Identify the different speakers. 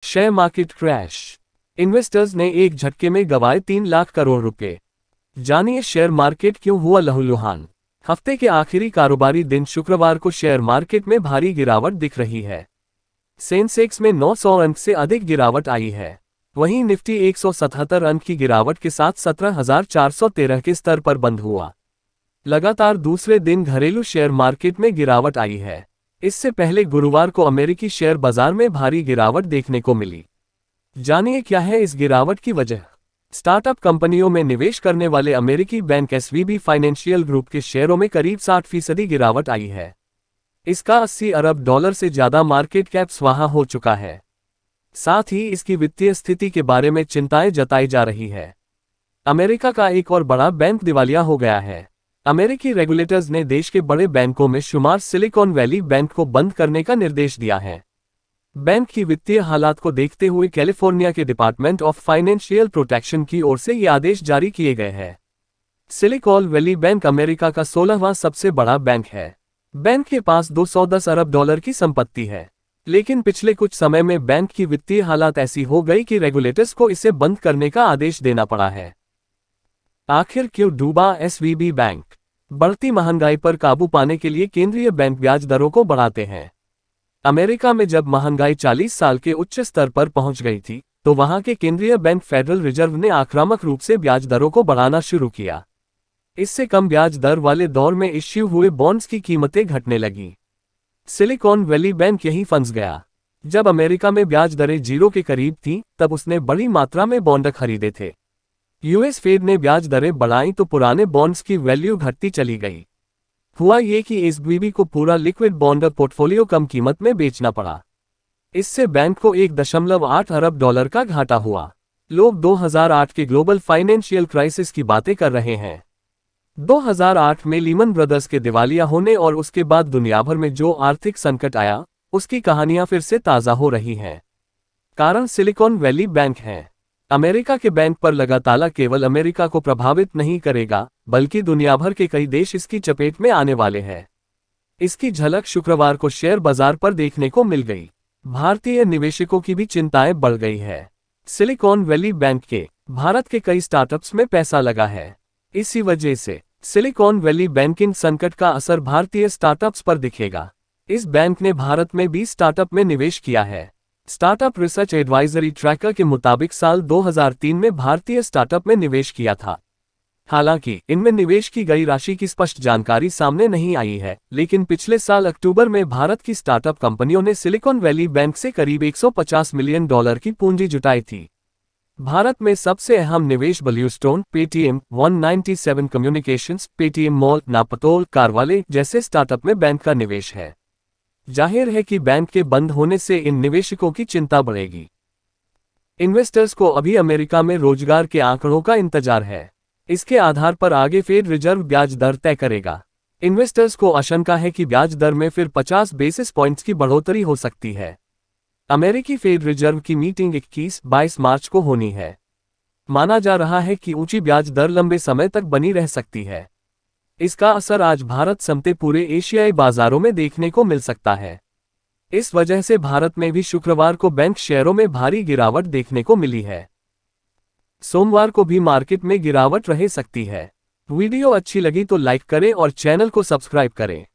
Speaker 1: Share market crash. Investors ने एक झटके में गंवाए 3 लाख करोड़ रुपए। जानिए शेयर मार्केट क्यों हुआ लहूलुहान। हफ्ते के आखिरी कारोबारी दिन शुक्रवार को शेयर मार्केट में भारी गिरावट दिख रही है। सेंसेक्स में 900 अंक से अधिक गिरावट आई है। वहीं निफ्टी 177 अंक की गिरावट के साथ 17,413 के स्तर पर बंद हुआ। लगातार दूसरे दिन घरेलू शेयर मार्केट में गिरावट आई है। इससे पहले गुरुवार को अमेरिकी शेयर बाजार में भारी गिरावट देखने को मिली। जानिए क्या है इस गिरावट की वजह। स्टार्टअप कंपनियों में निवेश करने वाले अमेरिकी बैंक एसवीबी फाइनेंशियल ग्रुप के शेयरों में करीब 60% गिरावट आई है। इसका 80 अरब डॉलर से ज्यादा मार्केट कैप स्वाहा हो चुका है। साथ ही इसकी वित्तीय स्थिति के बारे में चिंताएं जताई जा रही है। अमेरिका का एक और बड़ा बैंक दिवालिया हो गया है। अमेरिकी रेगुलेटर्स ने देश के बड़े बैंकों में शुमार सिलिकॉन वैली बैंक को बंद करने का निर्देश दिया है। बैंक की वित्तीय हालात को देखते हुए कैलिफोर्निया के डिपार्टमेंट ऑफ फाइनेंशियल प्रोटेक्शन की ओर से ये आदेश जारी किए गए हैं। सिलिकॉन वैली बैंक अमेरिका का 16वां सबसे बड़ा बैंक है। बैंक के पास 210 अरब डॉलर की संपत्ति है, लेकिन पिछले कुछ समय में बैंक की वित्तीय हालात ऐसी हो गई कि रेगुलेटर्स को इसे बंद करने का आदेश देना पड़ा है। आखिर क्यों डूबा एसवीबी बैंक। बढ़ती महंगाई पर काबू पाने के लिए केंद्रीय बैंक ब्याज दरों को बढ़ाते हैं। अमेरिका में जब महंगाई 40 साल के उच्च स्तर पर पहुंच गई थी, तो वहां के केंद्रीय बैंक फेडरल रिजर्व ने आक्रामक रूप से ब्याज दरों को बढ़ाना शुरू किया। इससे कम ब्याज दर वाले दौर में इश्यू हुए बॉन्ड्स की कीमतें घटने लगीं। सिलिकॉन वैली बैंक यहीं फंस गया। जब अमेरिका में ब्याज दरें 0 के करीब थीं, तब उसने बड़ी मात्रा में बॉन्ड खरीदे थे। यूएस फेड ने ब्याज दरें बढ़ाई तो पुराने बॉन्ड्स की वैल्यू घटती चली गई। हुआ ये कि एसवीबी को पूरा लिक्विड बॉन्ड पोर्टफोलियो कम कीमत में बेचना पड़ा। इससे बैंक को 1.8 अरब डॉलर का घाटा हुआ। लोग 2008 के ग्लोबल फाइनेंशियल क्राइसिस की बातें कर रहे हैं। 2008 में लीमन ब्रदर्स के दिवालिया होने और उसके बाद दुनिया भर में जो आर्थिक संकट आया, उसकी कहानियां फिर से ताज़ा हो रही हैं। कारण सिलिकॉन वैली बैंक है। अमेरिका के बैंक पर लगा ताला केवल अमेरिका को प्रभावित नहीं करेगा, बल्कि दुनिया भर के कई देश इसकी चपेट में आने वाले हैं। इसकी झलक शुक्रवार को शेयर बाजार पर देखने को मिल गई। भारतीय निवेशकों की भी चिंताएं बढ़ गई है। सिलिकॉन वैली बैंक के भारत के कई स्टार्टअप्स में पैसा लगा है। इसी वजह से सिलिकॉन वैली बैंकिंग संकट का असर भारतीय स्टार्टअप्स पर दिखेगा। इस बैंक ने भारत में 20 स्टार्टअप में निवेश किया है। स्टार्टअप रिसर्च एडवाइजरी ट्रैकर के मुताबिक साल 2003 में भारतीय स्टार्टअप में निवेश किया था। हालांकि इनमें निवेश की गई राशि की स्पष्ट जानकारी सामने नहीं आई है, लेकिन पिछले साल अक्टूबर में भारत की स्टार्टअप कंपनियों ने सिलिकॉन वैली बैंक से करीब 150 मिलियन डॉलर की पूंजी जुटाई थी। भारत में सबसे अहम निवेश Bluestone, Paytm, 197 communications, Paytm Mall, Naaptol, CarWale जैसे स्टार्टअप में बैंक का निवेश है। जाहिर है कि बैंक के बंद होने से इन निवेशकों की चिंता बढ़ेगी। इन्वेस्टर्स को अभी अमेरिका में रोजगार के आंकड़ों का इंतजार है। इसके आधार पर आगे फेड रिजर्व ब्याज दर तय करेगा। इन्वेस्टर्स को आशंका है कि ब्याज दर में फिर 50 बेसिस पॉइंट्स की बढ़ोतरी हो सकती है। अमेरिकी फेड रिजर्व की मीटिंग 21-22 मार्च को होनी है। माना जा रहा है कि ऊंची ब्याज दर लंबे समय तक बनी रह सकती है। इसका असर आज भारत समेत पूरे एशियाई बाजारों में देखने को मिल सकता है। इस वजह से भारत में भी शुक्रवार को बैंक शेयरों में भारी गिरावट देखने को मिली है। सोमवार को भी मार्केट में गिरावट रह सकती है। वीडियो अच्छी लगी तो लाइक करें और चैनल को सब्सक्राइब करें।